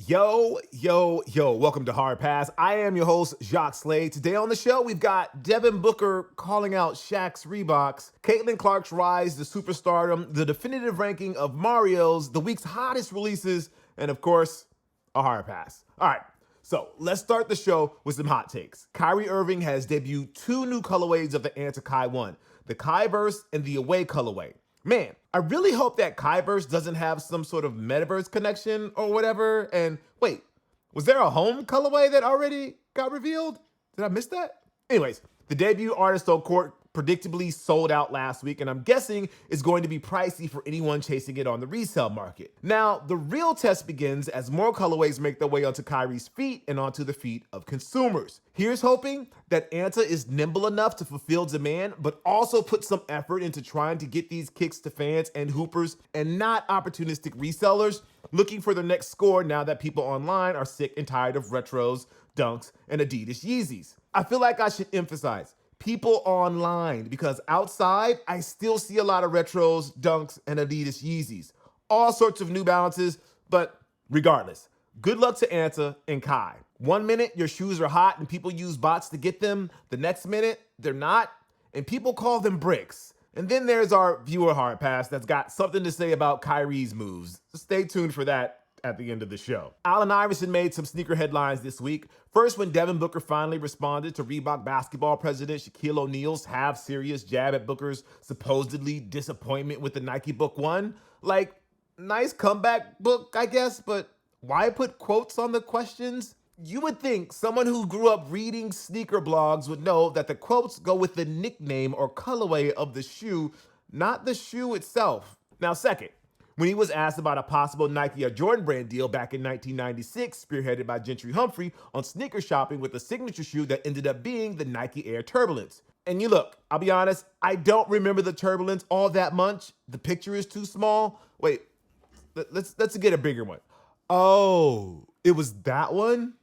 Yo, welcome to Hard Pass. I am your host, Jacques Slade. Today on the show, we've got Devin Booker calling out Shaq's Reeboks, Caitlyn Clark's rise to superstardom, the definitive ranking of Mario's, the week's hottest releases, and of course, a Hard Pass. All right, so let's start the show with some hot takes. Kyrie Irving has debuted two new colorways of the Anti-Kai 1, the Kyverse and the Away colorway. Man, I really hope that Kyverse doesn't have some sort of metaverse connection or whatever. And wait, was there a home colorway that already got revealed? Did I miss that? Anyways, the debut Artist on Court predictably sold out last week, and I'm guessing is going to be pricey for anyone chasing it on the resale market. Now, the real test begins as more colorways make their way onto Kyrie's feet and onto the feet of consumers. Here's hoping that Anta is nimble enough to fulfill demand, but also put some effort into trying to get these kicks to fans and hoopers and not opportunistic resellers looking for their next score now that people online are sick and tired of retros, dunks, and Adidas Yeezys. I feel like I should emphasize people online, because outside, I still see a lot of retros, dunks, and Adidas Yeezys. All sorts of New Balances, but regardless, good luck to Anta and Kai. 1 minute, your shoes are hot and people use bots to get them. The next minute, they're not, and people call them bricks. And then there's our viewer hard pass that's got something to say about Kyrie's moves. So stay tuned for that at the end of the show. Allen Iverson made some sneaker headlines this week. First, when Devin Booker finally responded to Reebok basketball president Shaquille O'Neal's half-serious jab at Booker's supposedly disappointment with the Nike Book 1. Like, nice comeback book, I guess, but why put quotes on the questions? You would think someone who grew up reading sneaker blogs would know that the quotes go with the nickname or colorway of the shoe, not the shoe itself. Now, second, when he was asked about a possible Nike or Jordan brand deal back in 1996, spearheaded by Gentry Humphrey on sneaker shopping with a signature shoe that ended up being the Nike Air Turbulence. And you look, I'll be honest, I don't remember the Turbulence all that much. The picture is too small. Wait, let's get a bigger one. Oh, it was that one?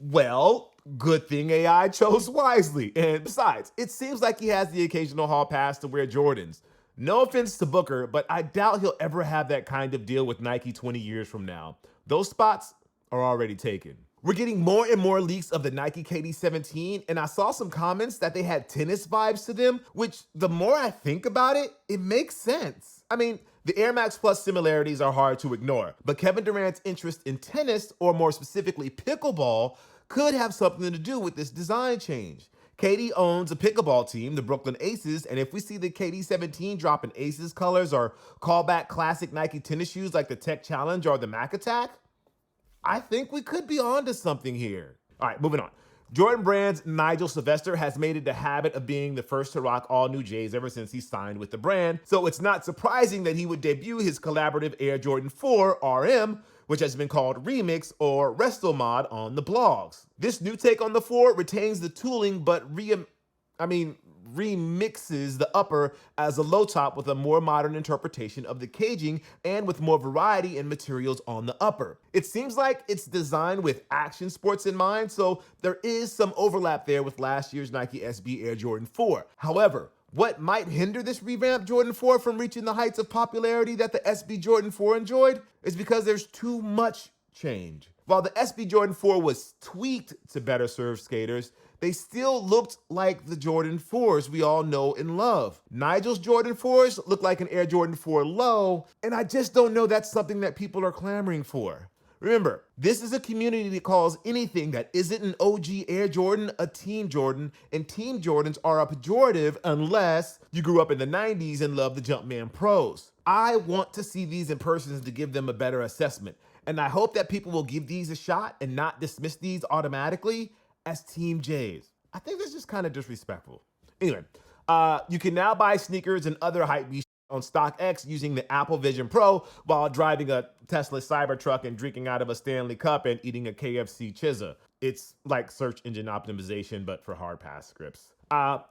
Well, good thing AI chose wisely. And besides, it seems like he has the occasional hall pass to wear Jordans. No offense to Booker, but I doubt he'll ever have that kind of deal with Nike 20 years from now. Those spots are already taken. We're getting more and more leaks of the Nike KD17, and I saw some comments that they had tennis vibes to them, which the more I think about it, it makes sense. I mean, the Air Max Plus similarities are hard to ignore, but Kevin Durant's interest in tennis, or more specifically pickleball, could have something to do with this design change. KD owns a pickleball team, the Brooklyn Aces, and if we see the KD17 drop in Aces colors or call back classic Nike tennis shoes like the Tech Challenge or the Mac Attack, I think we could be onto something here. All right, moving on. Jordan Brand's Nigel Sylvester has made it a habit of being the first to rock all new J's ever since he signed with the brand, so it's not surprising that he would debut his collaborative Air Jordan 4 RM, which has been called Remix or Resto Mod on the blogs. This new take on the 4 retains the tooling, but remixes the upper as a low top with a more modern interpretation of the caging and with more variety in materials on the upper. It seems like it's designed with action sports in mind, so there is some overlap there with last year's Nike SB Air Jordan 4. However, what might hinder this revamped Jordan 4 from reaching the heights of popularity that the SB Jordan 4 enjoyed is because there's too much change. While the SB Jordan 4 was tweaked to better serve skaters, they still looked like the Jordan 4s we all know and love. Nigel's Jordan 4s look like an Air Jordan 4 low, and I just don't know that's something that people are clamoring for. Remember, this is a community that calls anything that isn't an OG Air Jordan a Team Jordan, and Team Jordans are a pejorative unless you grew up in the 90s and love the Jumpman Pros. I want to see these in person to give them a better assessment, and I hope that people will give these a shot and not dismiss these automatically as Team J's. I think that's just kind of disrespectful. Anyway, you can now buy sneakers and other hypebeast on StockX using the Apple Vision Pro while driving a Tesla Cybertruck and drinking out of a Stanley Cup and eating a KFC Chizza. It's like search engine optimization, but for hard pass scripts.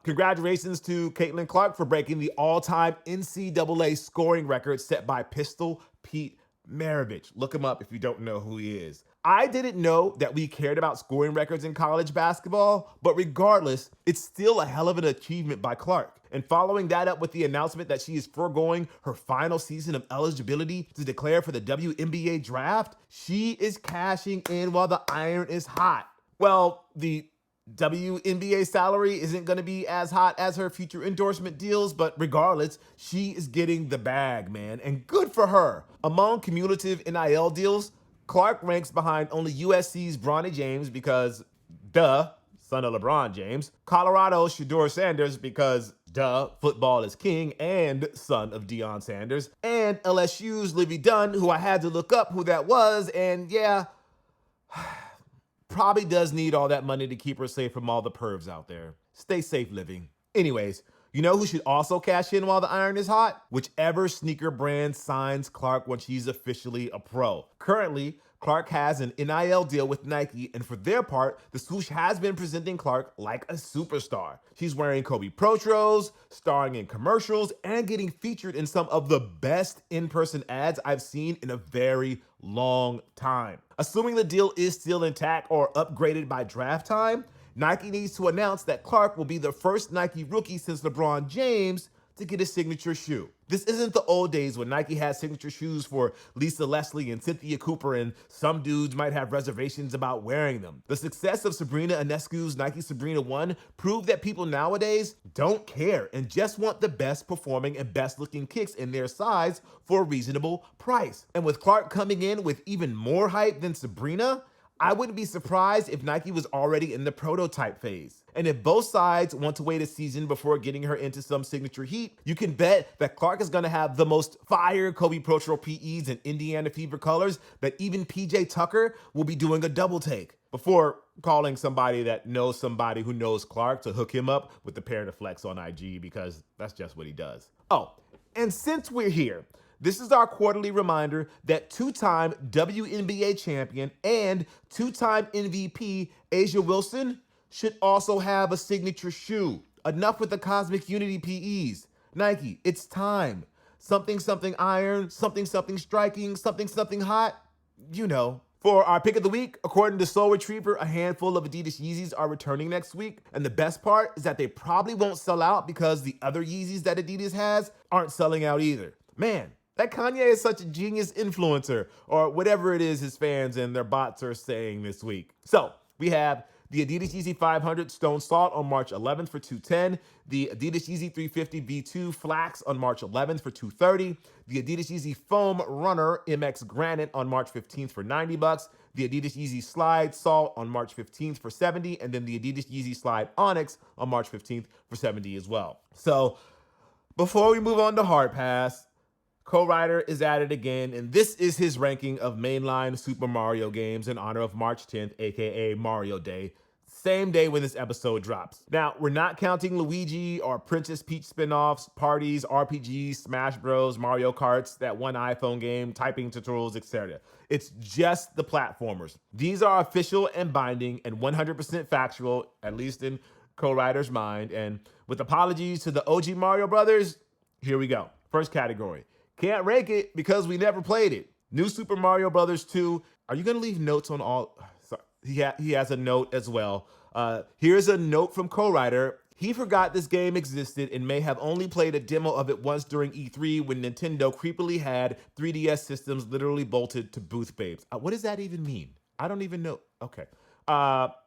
Congratulations to Caitlyn Clark for breaking the all-time NCAA scoring record set by Pistol Pete Maravich. Look him up if you don't know who he is. I didn't know that we cared about scoring records in college basketball, but regardless, it's still a hell of an achievement by Clark. And following that up with the announcement that she is foregoing her final season of eligibility to declare for the WNBA draft, she is cashing in while the iron is hot. Well, the WNBA salary isn't going to be as hot as her future endorsement deals, but regardless, she is getting the bag, man, and good for her. Among cumulative NIL deals, Clark ranks behind only USC's Bronny James because, duh, son of LeBron James, Colorado's Shedeur Sanders because, duh, football is king, and son of Deion Sanders, and LSU's Livy Dunn, who I had to look up who that was, and yeah, probably does need all that money to keep her safe from all the pervs out there. Stay safe, Livy. Anyways, you know who should also cash in while the iron is hot? Whichever sneaker brand signs Clark when she's officially a pro. Currently, Clark has an NIL deal with Nike, and for their part, the swoosh has been presenting Clark like a superstar. She's wearing Kobe Protros, starring in commercials, and getting featured in some of the best in-person ads I've seen in a very long time. Assuming the deal is still intact or upgraded by draft time, Nike needs to announce that Clark will be the first Nike rookie since LeBron James to get a signature shoe. This isn't the old days when Nike had signature shoes for Lisa Leslie and Cynthia Cooper, and some dudes might have reservations about wearing them. The success of Sabrina Ionescu's Nike Sabrina 1 proved that people nowadays don't care and just want the best performing and best looking kicks in their size for a reasonable price. And with Clark coming in with even more hype than Sabrina, I wouldn't be surprised if Nike was already in the prototype phase. And if both sides want to wait a season before getting her into some signature heat, you can bet that Clark is going to have the most fire Kobe Pro PEs and Indiana Fever colors that even PJ Tucker will be doing a double take before calling somebody that knows somebody who knows Clark to hook him up with the pair to flex on IG, because that's just what he does. Oh, and since we're here, this is our quarterly reminder that two-time WNBA champion and two-time MVP A'ja Wilson should also have a signature shoe. Enough with the Cosmic Unity PEs. Nike, it's time. Something, something iron, something, something striking, something, something hot. You know. For our pick of the week, according to Soul Retriever, a handful of Adidas Yeezys are returning next week. And the best part is that they probably won't sell out because the other Yeezys that Adidas has aren't selling out either. Man, that Kanye is such a genius influencer, or whatever it is his fans and their bots are saying this week. So we have the Adidas Yeezy 500 Stone Salt on March 11th for $210, the Adidas Yeezy 350 V2 Flax on March 11th for $230, the Adidas Yeezy Foam Runner MX Granite on March 15th for $90, the Adidas Yeezy Slide Salt on March 15th for $70, and then the Adidas Yeezy Slide Onyx on March 15th for $70 as well. So before we move on to Hard Pass, Co-Writer is at it again, and this is his ranking of mainline Super Mario games in honor of March 10th, aka Mario Day, same day when this episode drops. Now, we're not counting Luigi or Princess Peach spinoffs, parties, RPGs, Smash Bros, Mario Karts, that one iPhone game, typing tutorials, etc. It's just the platformers. These are official and binding and 100% factual, at least in Co-Writer's mind, and with apologies to the OG Mario Brothers, here we go. First category. Can't rank it because we never played it. New Super Mario Brothers 2. Are you going to leave notes on all? Sorry. He has a note as well. Here's a note from Co-Writer. He forgot this game existed and may have only played a demo of it once during E3 when Nintendo creepily had 3DS systems literally bolted to booth babes. What does that even mean? I don't even know. Okay.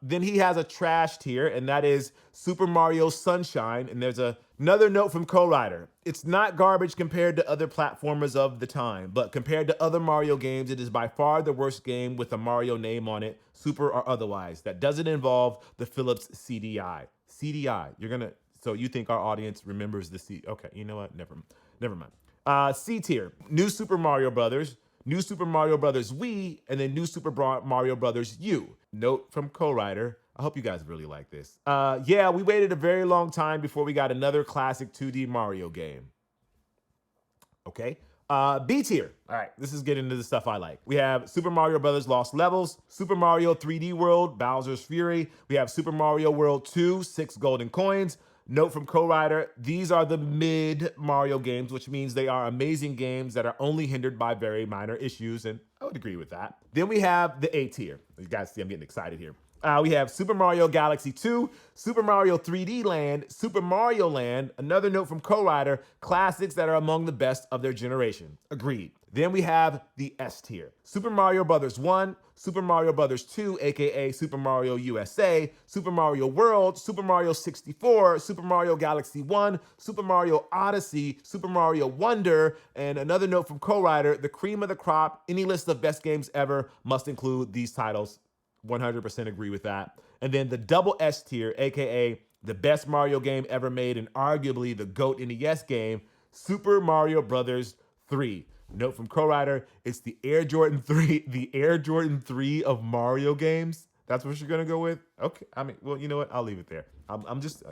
Then he has a trash tier, and that is Super Mario Sunshine. And there's another note from Co-Writer. It's not garbage compared to other platformers of the time, but compared to other Mario games, it is by far the worst game with a Mario name on it, Super or otherwise, that doesn't involve the Philips CDI. CDI, so you think our audience remembers the C? Okay, you know what? Never mind. C tier, New Super Mario Brothers, New Super Mario Brothers Wii, and then New Super Mario Brothers U. Note from Co-Writer. I hope you guys really like this. Yeah, we waited a very long time before we got another classic 2D Mario game. Okay. B tier. All right, this is getting into the stuff I like. We have Super Mario Brothers Lost Levels, Super Mario 3D World, Bowser's Fury. We have Super Mario World 2, 6 golden coins, Note from co-writer, these are the mid Mario games, which means they are amazing games that are only hindered by very minor issues, and I would agree with that. Then we have the A tier. You guys see I'm getting excited here. We have Super Mario Galaxy 2, Super Mario 3D Land, Super Mario Land. Another note from co-writer, classics that are among the best of their generation. Agreed. Then we have the S tier. Super Mario Bros. 1, Super Mario Bros. 2, aka Super Mario USA, Super Mario World, Super Mario 64, Super Mario Galaxy 1, Super Mario Odyssey, Super Mario Wonder, and another note from co-writer, the cream of the crop, any list of best games ever must include these titles. 100% agree with that. And then the double S tier, aka the best Mario game ever made and arguably the GOAT NES game, Super Mario Bros. 3. Note from co-writer, it's the Air Jordan 3, the Air Jordan 3 of Mario games. That's what you're gonna go with? Okay, I mean, well, you know what? I'll leave it there. I'm just,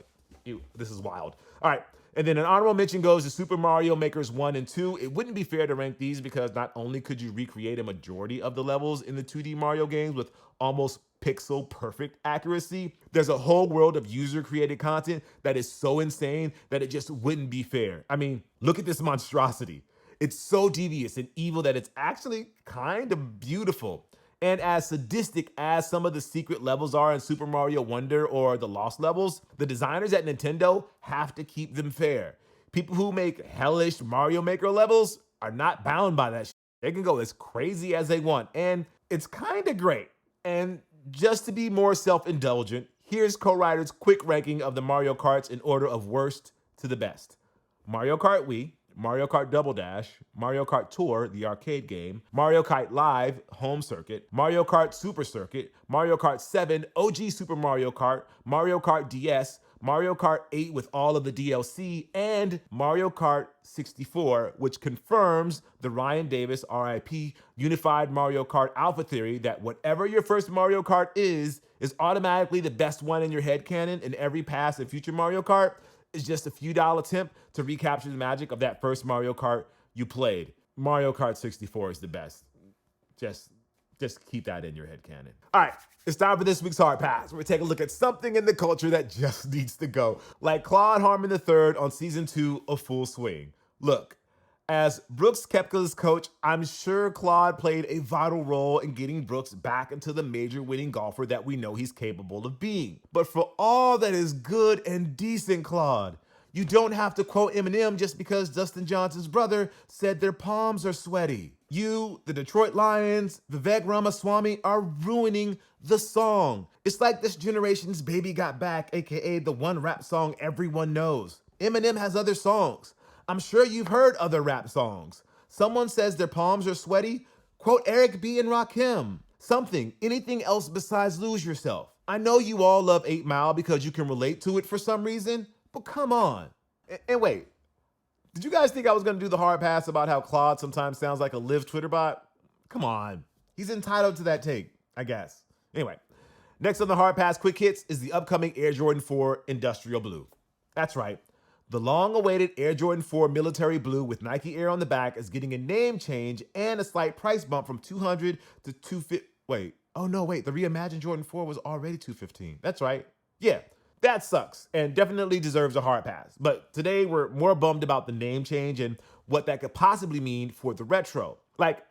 this is wild. All right, and then an honorable mention goes to Super Mario Makers 1 and 2. It wouldn't be fair to rank these because not only could you recreate a majority of the levels in the 2D Mario games with almost pixel perfect accuracy, there's a whole world of user created content that is so insane that it just wouldn't be fair. I mean, look at this monstrosity. It's so devious and evil that it's actually kind of beautiful. And as sadistic as some of the secret levels are in Super Mario Wonder or the Lost levels, the designers at Nintendo have to keep them fair. People who make hellish Mario Maker levels are not bound by that shit. They can go as crazy as they want, and it's kind of great. And just to be more self-indulgent, here's co-writer's quick ranking of the Mario Karts in order of worst to the best. Mario Kart Wii, Mario Kart Double Dash, Mario Kart Tour, the arcade game, Mario Kart Live, home circuit, Mario Kart Super Circuit, Mario Kart 7, OG Super Mario Kart, Mario Kart DS, Mario Kart 8 with all of the DLC, and Mario Kart 64, which confirms the Ryan Davis, RIP, unified Mario Kart alpha theory that whatever your first Mario Kart is automatically the best one in your headcanon, and every past and future Mario Kart is just a few dollar attempt to recapture the magic of that first Mario Kart you played. Mario Kart 64 is the best. Just keep that in your head canon. All right, it's time for this week's Hard Pass. We're taking a look at something in the culture that just needs to go. Like Cclaude Harmon III on season 2 of Full Swing. Look, as Brooks Koepka's coach, I'm sure Cclaude played a vital role in getting Brooks back into the major winning golfer that we know he's capable of being. But for all that is good and decent, Cclaude, you don't have to quote Eminem just because Dustin Johnson's brother said their palms are sweaty. You, the Detroit Lions, Vivek Ramaswamy are ruining the song. It's like this generation's Baby Got Back, aka the one rap song everyone knows. Eminem has other songs. I'm sure you've heard other rap songs. Someone says their palms are sweaty, quote Eric B. and Rakim. Something, anything else besides Lose Yourself. I know you all love 8 Mile because you can relate to it for some reason, but come on. And wait, did you guys think I was gonna do the hard pass about how Cclaude sometimes sounds like a live Twitter bot? Come on, he's entitled to that take, I guess. Anyway, next on the hard pass quick hits is the upcoming Air Jordan 4 Industrial Blue. That's right. The long-awaited Air Jordan 4 Military Blue with Nike Air on the back is getting a name change and a slight price bump from $200 to $250. Wait, the reimagined Jordan 4 was already $215. That's right. Yeah, that sucks and definitely deserves a hard pass. But today we're more bummed about the name change and what that could possibly mean for the retro. Like,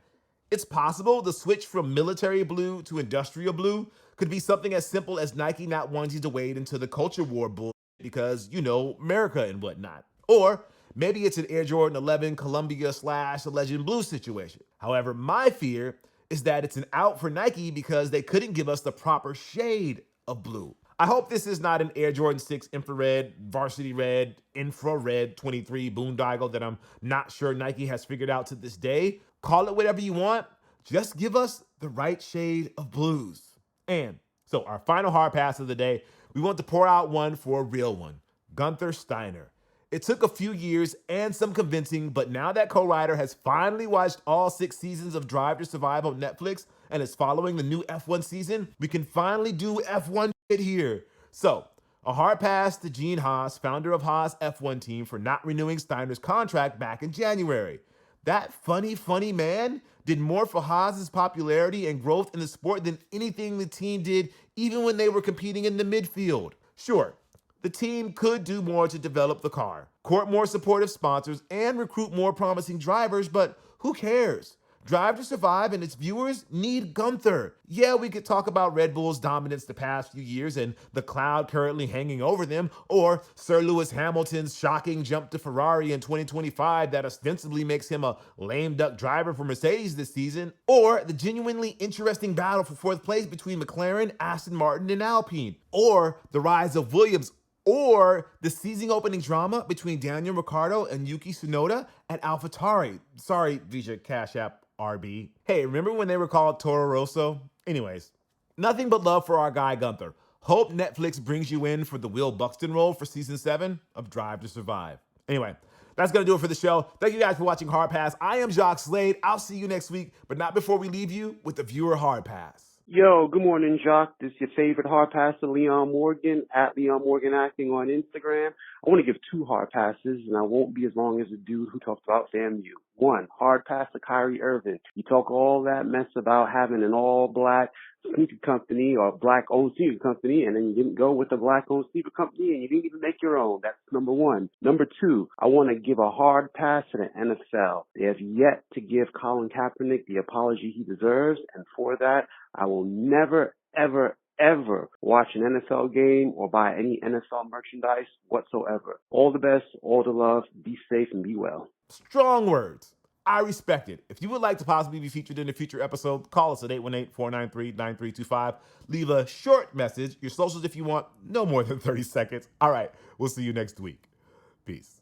it's possible the switch from military blue to industrial blue could be something as simple as Nike not wanting to wade into the culture war bull because, you know, America and whatnot. Or maybe it's an Air Jordan 11 Columbia / Legend Blue situation. However, my fear is that it's an out for Nike because they couldn't give us the proper shade of blue. I hope this is not an Air Jordan 6 infrared, varsity red, infrared 23 boondoggle that I'm not sure Nike has figured out to this day. Call it whatever you want. Just give us the right shade of blues. And so our final hard pass of the day, we want to pour out one for a real one, Guenther Steiner. It took a few years and some convincing, but now that co-writer has finally watched all 6 seasons of Drive to Survive on Netflix and is following the new F1 season, we can finally do F1 shit here. So, a hard pass to Gene Haas, founder of Haas F1 team, for not renewing Steiner's contract back in January. That funny man did more for Haas's popularity and growth in the sport than anything the team did even when they were competing in the midfield. Sure, The team could do more to develop the car, court more supportive sponsors, and recruit more promising drivers, but who cares? Drive to Survive and its viewers need Guenther. Yeah, we could talk about Red Bull's dominance the past few years and the cloud currently hanging over them, or Sir Lewis Hamilton's shocking jump to Ferrari in 2025 that ostensibly makes him a lame duck driver for Mercedes this season, or the genuinely interesting battle for fourth place between McLaren, Aston Martin, and Alpine, or the rise of Williams, or the season opening drama between Daniel Ricciardo and Yuki Tsunoda at AlphaTauri. Sorry, Visa Cash App RB. Hey, remember when they were called Toro Rosso? Anyways, nothing but love for our guy Guenther. Hope Netflix brings you in for the Will Buxton role for season 7 of Drive to Survive. Anyway, that's going to do it for the show. Thank you guys for watching Hard Pass. I am Jock Slade. I'll see you next week, but not before we leave you with the viewer Hard Pass. Yo, good morning, Jock. This is your favorite hard passer, Leon Morgan, at Leon Morgan Acting on Instagram. I want to give 2 hard passes, and I won't be as long as the dude who talked about FAMU. 1, hard pass to Kyrie Irving. You talk all that mess about having an all-black sneaker company or black-owned sneaker company, and then you didn't go with the black-owned sneaker company, and you didn't even make your own. That's number 1. Number 2, I want to give a hard pass to the NFL. They have yet to give Colin Kaepernick the apology he deserves, and for that, I will never, ever, ever watch an NFL game or buy any NFL merchandise whatsoever. All the best, all the love, be safe and be well. Strong words. I respect it. If you would like to possibly be featured in a future episode, call us at 818-493-9325. Leave a short message, your socials if you want, no more than 30 seconds. All right, we'll see you next week. Peace.